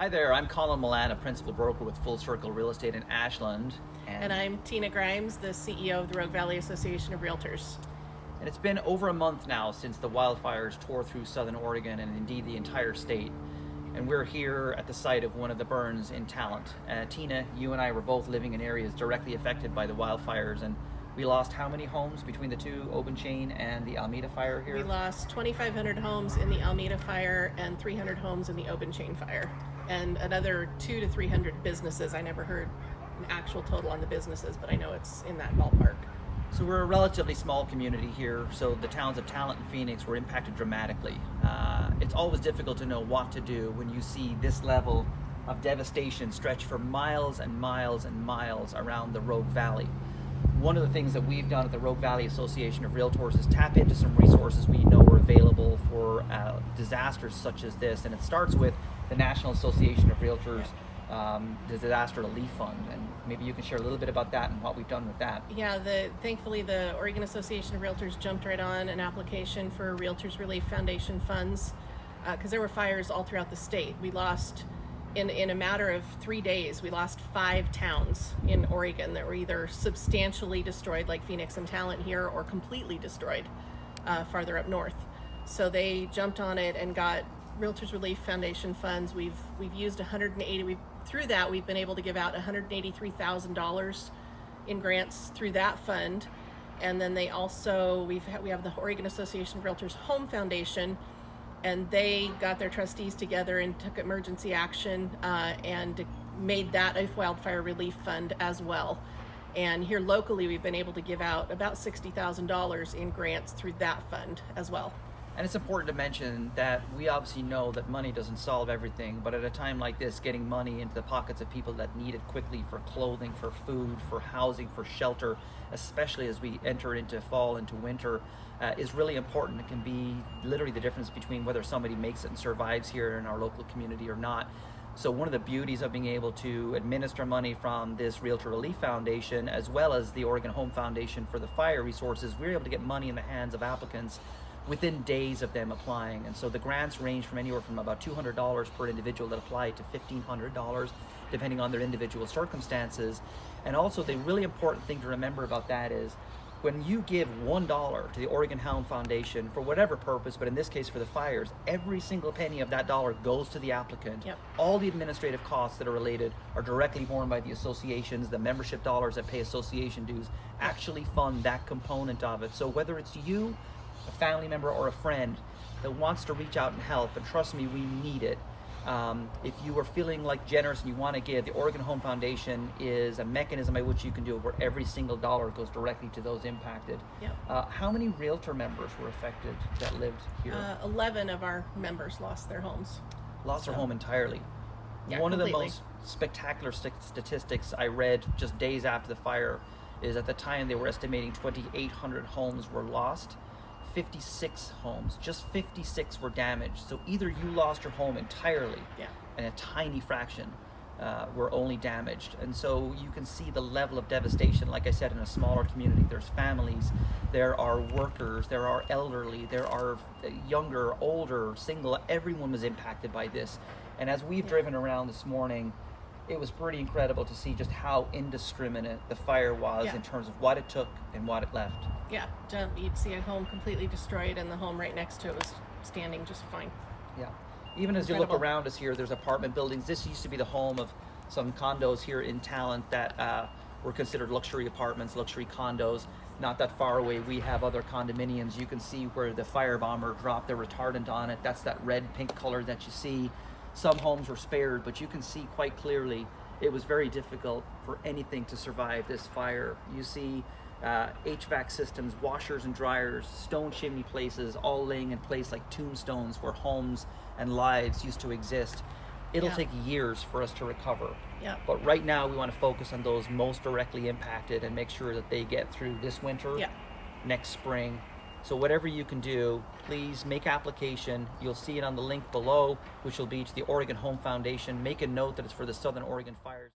Hi there, I'm Colin Milan, a principal broker with Full Circle Real Estate in Ashland. And I'm Tina Grimes, the CEO of the Rogue Valley Association of Realtors. And it's been over a month now since the wildfires tore through southern Oregon and indeed the entire state. And we're here at the site of one of the burns in Talent. Tina, you and I were both living in areas directly affected by the wildfires, and we lost how many homes between the two, Aubenchain and the Almeda fire here? We lost 2,500 homes in the Almeda fire and 300 homes in the Aubenchain fire, and another 200 to 300 businesses. I never heard an actual total on the businesses, but I know it's in that ballpark. So we're a relatively small community here, so the towns of Talent and Phoenix were impacted dramatically. It's always difficult to know what to do when you see this level of devastation stretch for miles and miles and miles around the Rogue Valley. One of the things that we've done at the Rogue Valley Association of Realtors is tap into some resources we know are available for disasters such as this, and it starts with the National Association of Realtors, the Disaster Relief Fund, and maybe you can share a little bit about that and what we've done with that. Yeah, thankfully the Oregon Association of Realtors jumped right on an application for Realtors Relief Foundation funds because there were fires all throughout the state. We lost, in a matter of 3 days, we lost 5 towns in Oregon that were either substantially destroyed, like Phoenix and Talent here, or completely destroyed farther up north. So they jumped on it and got Realtors Relief Foundation funds. We've used 180. Through that, we've been able to give out $183,000 in grants through that fund. And then we have the Oregon Association of Realtors Home Foundation, and they got their trustees together and took emergency action and made that a wildfire relief fund as well. And here locally, we've been able to give out about $60,000 in grants through that fund as well. And it's important to mention that we obviously know that money doesn't solve everything, but at a time like this, getting money into the pockets of people that need it quickly for clothing, for food, for housing, for shelter, especially as we enter into fall, into winter, is really important. It can be literally the difference between whether somebody makes it and survives here in our local community or not. So one of the beauties of being able to administer money from this Realtor Relief Foundation, as well as the Oregon Home Foundation for the fire resources, we're able to get money in the hands of applicants within days of them applying. And so the grants range from anywhere from about $200 per individual that apply to $1,500, depending on their individual circumstances. And also the really important thing to remember about that is when you give $1 to the Oregon Home Foundation for whatever purpose, but in this case for the fires, every single penny of that dollar goes to the applicant. Yep. All the administrative costs that are related are directly borne by the associations. The membership dollars that pay association dues actually fund that component of it. So whether it's you, a family member, or a friend that wants to reach out and help, and trust me, we need it. If you are feeling like generous and you want to give, the Oregon Home Foundation is a mechanism by which you can do it, where every single dollar goes directly to those impacted. Yep. How many realtor members were affected that lived here? 11 of our members lost their homes. Lost their home entirely. Yeah, One completely. of the most spectacular statistics I read just days after the fire is at the time they were estimating 2,800 homes were lost. 56 homes, just 56 were damaged. So either you lost your home entirely, Yeah. and a tiny fraction were only damaged. And so you can see the level of devastation. Like I said, in a smaller community, there's families, there are workers, there are elderly, there are younger, older, single. Everyone was impacted by this. And as we've driven around this morning, it was pretty incredible to see just how indiscriminate the fire was in terms of what it took and what it left. Yeah, you'd see a home completely destroyed, and the home right next to it was standing just fine. Yeah. Even as you look Incredible. around us here, there's apartment buildings. This used to be the home of some condos here in Talent that were considered luxury apartments, luxury condos. Not that far away, we have other condominiums. You can see where the firebomber dropped the retardant on it. That's that red pink color that you see. Some homes were spared, but you can see quite clearly it was very difficult for anything to survive this fire. You see HVAC systems, washers and dryers, stone chimney places, all laying in place like tombstones where homes and lives used to exist. It'll take years for us to recover. Yeah. But right now we want to focus on those most directly impacted and make sure that they get through this winter, next spring. So whatever you can do, please make application. You'll see it on the link below, which will be to the Oregon Home Foundation. Make a note that it's for the Southern Oregon fires.